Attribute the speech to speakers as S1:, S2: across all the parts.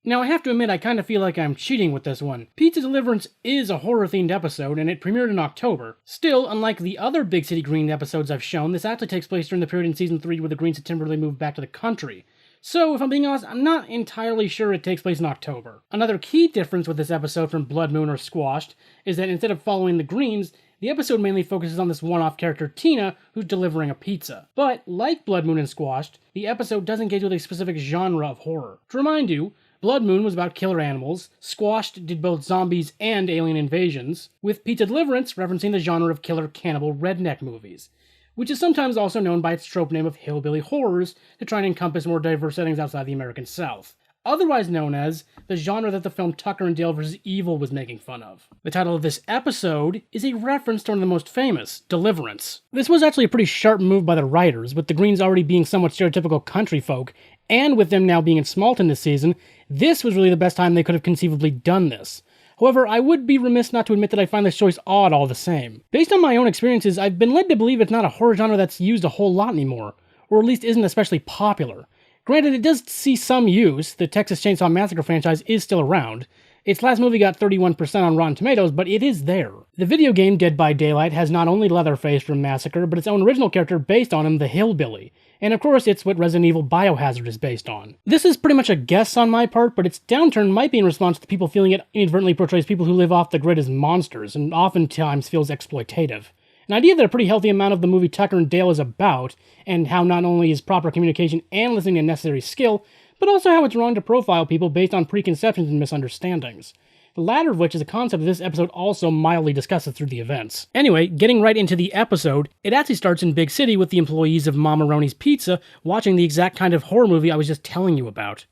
S1: Now, I have to admit, I kind of feel like I'm cheating with this one. Pizza Deliverance is a horror-themed episode, and it premiered in October. Still, unlike the other Big City Green episodes I've shown, this actually takes place during the period in Season 3 where the Greens had temporarily moved back to the country. So, if I'm being honest, I'm not entirely sure it takes place in October. Another key difference with this episode from Blood Moon or Squashed is that instead of following the Greens, the episode mainly focuses on this one-off character, Tina, who's delivering a pizza. But, like Blood Moon and Squashed, the episode doesn't engage with a specific genre of horror. To remind you, Blood Moon was about killer animals, Squashed did both zombies and alien invasions, with Pizza Deliverance referencing the genre of killer cannibal redneck movies, which is sometimes also known by its trope name of hillbilly horrors to try and encompass more diverse settings outside the American South, otherwise known as the genre that the film Tucker and Dale vs. Evil was making fun of. The title of this episode is a reference to one of the most famous, Deliverance. This was actually a pretty sharp move by the writers, with the Greens already being somewhat stereotypical country folk, and with them now being in Smalton this season, this was really the best time they could have conceivably done this. However, I would be remiss not to admit that I find this choice odd all the same. Based on my own experiences, I've been led to believe it's not a horror genre that's used a whole lot anymore, or at least isn't especially popular. Granted, it does see some use. The Texas Chainsaw Massacre franchise is still around. Its last movie got 31% on Rotten Tomatoes, but it is there. The video game Dead by Daylight has not only Leatherface from Massacre, but its own original character based on him, the Hillbilly. And of course, it's what Resident Evil Biohazard is based on. This is pretty much a guess on my part, but its downturn might be in response to people feeling it inadvertently portrays people who live off the grid as monsters, and oftentimes feels exploitative. An idea that a pretty healthy amount of the movie Tucker and Dale is about, and how not only is proper communication and listening a necessary skill, but also how it's wrong to profile people based on preconceptions and misunderstandings. The latter of which is a concept this episode also mildly discusses through the events. Anyway, getting right into the episode, it actually starts in Big City with the employees of Mama-Roni's Pizza watching the exact kind of horror movie I was just telling you about.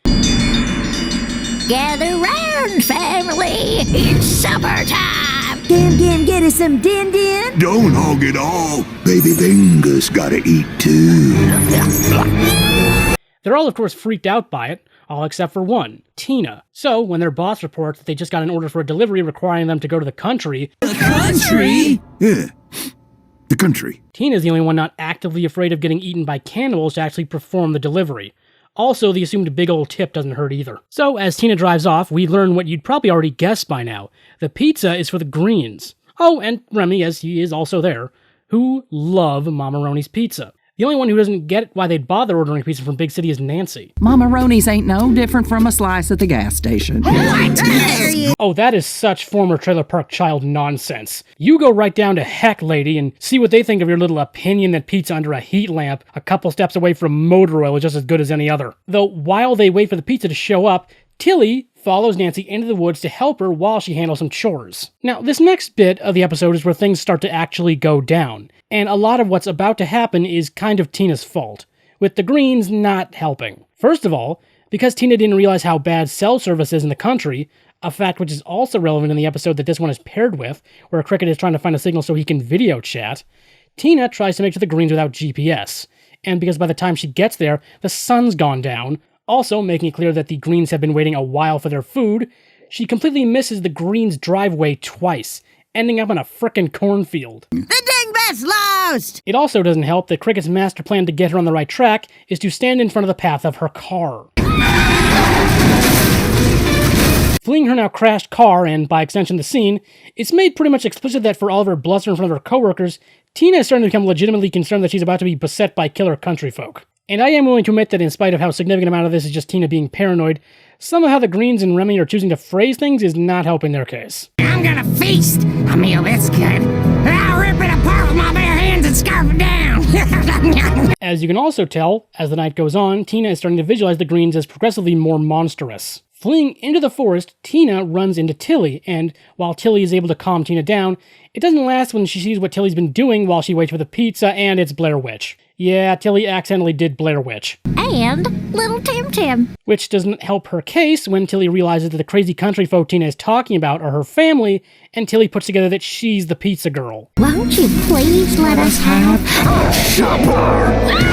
S2: Gather round, family! It's supper time!
S3: Dim, get us some din.
S4: Don't hog it all. Baby Bingus gotta eat too.
S1: They're all, of course, freaked out by it, all except for one, Tina. So, when their boss reports that they just got an order for a delivery requiring them to go to the country...
S4: The country? Yeah, the country.
S1: Tina's the only one not actively afraid of getting eaten by cannibals to actually perform the delivery. Also, the assumed big old tip doesn't hurt either. So, as Tina drives off, we learn what you'd probably already guessed by now. The pizza is for the Greens. Oh, and Remy, as he is also there, who love Mama-Roni's Pizza. The only one who doesn't get why they'd bother ordering pizza from Big City is Nancy.
S5: Mama-Roni's ain't no different from a slice at the gas station.
S1: Oh, that is such former Trailer Park Child nonsense. You go right down to heck, lady, and see what they think of your little opinion that pizza under a heat lamp a couple steps away from motor oil is just as good as any other. Though, while they wait for the pizza to show up, Tilly follows Nancy into the woods to help her while she handles some chores. Now, this next bit of the episode is where things start to actually go down, and a lot of what's about to happen is kind of Tina's fault, with the Greens not helping. First of all, because Tina didn't realize how bad cell service is in the country, a fact which is also relevant in the episode that this one is paired with, where Cricket is trying to find a signal so he can video chat, Tina tries to make it to the Greens without GPS, and because by the time she gets there, the sun's gone down, also making it clear that the Greens have been waiting a while for their food, she completely misses the Greens' driveway twice, ending up in a frickin' cornfield.
S3: The dingbat's lost!
S1: It also doesn't help that Cricket's master plan to get her on the right track is to stand in front of the path of her car. Fleeing her now crashed car, and by extension the scene, it's made pretty much explicit that for all of her bluster in front of her coworkers, Tina is starting to become legitimately concerned that she's about to be beset by killer country folk. And I am willing to admit that in spite of how significant amount of this is just Tina being paranoid, some of how the Greens and Remy are choosing to phrase things is not helping their case.
S2: I'm gonna feast a meal this good. I'll rip it apart with my bare hands and scarf it down.
S1: As you can also tell, as the night goes on, Tina is starting to visualize the Greens as progressively more monstrous. Fleeing into the forest, Tina runs into Tilly, and while Tilly is able to calm Tina down, it doesn't last when she sees what Tilly's been doing while she waits for the pizza, and it's Blair Witch. Yeah, Tilly accidentally did Blair Witch.
S2: And little Tim.
S1: Which doesn't help her case when Tilly realizes that the crazy country folk Tina is talking about are her family, and Tilly puts together that she's the pizza girl.
S2: Won't you please let us have our supper?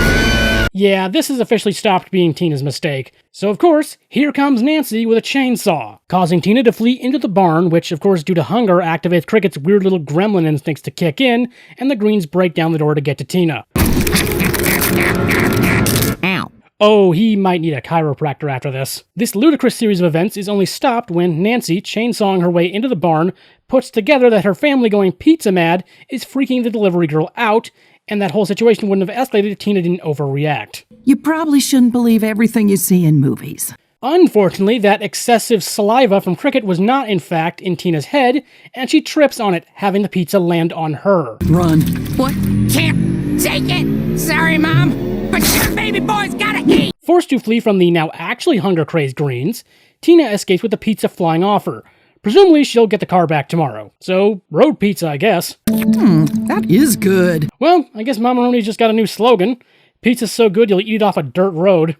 S1: Yeah, this has officially stopped being Tina's mistake. So of course, here comes Nancy with a chainsaw, causing Tina to flee into the barn, which of course due to hunger activates Cricket's weird little gremlin instincts to kick in, and the Greens break down the door to get to Tina.
S5: Ow.
S1: Oh, he might need a chiropractor after this. This ludicrous series of events is only stopped when Nancy, chainsawing her way into the barn, puts together that her family going pizza mad is freaking the delivery girl out, and that whole situation wouldn't have escalated if Tina didn't overreact.
S5: You probably shouldn't believe everything you see in movies.
S1: Unfortunately, that excessive saliva from Cricket was not, in fact, in Tina's head, and she trips on it, having the pizza land on her.
S5: Run.
S2: What? Can't take it. Sorry, Mom, but your baby boy's gotta eat.
S1: Forced to flee from the now actually hunger-crazed Greens, Tina escapes with the pizza flying off her. Presumably, she'll get the car back tomorrow. So, road pizza, I guess.
S5: That is good.
S1: Well, I guess Mama-Roni's just got a new slogan. Pizza's so good you'll eat it off a dirt road.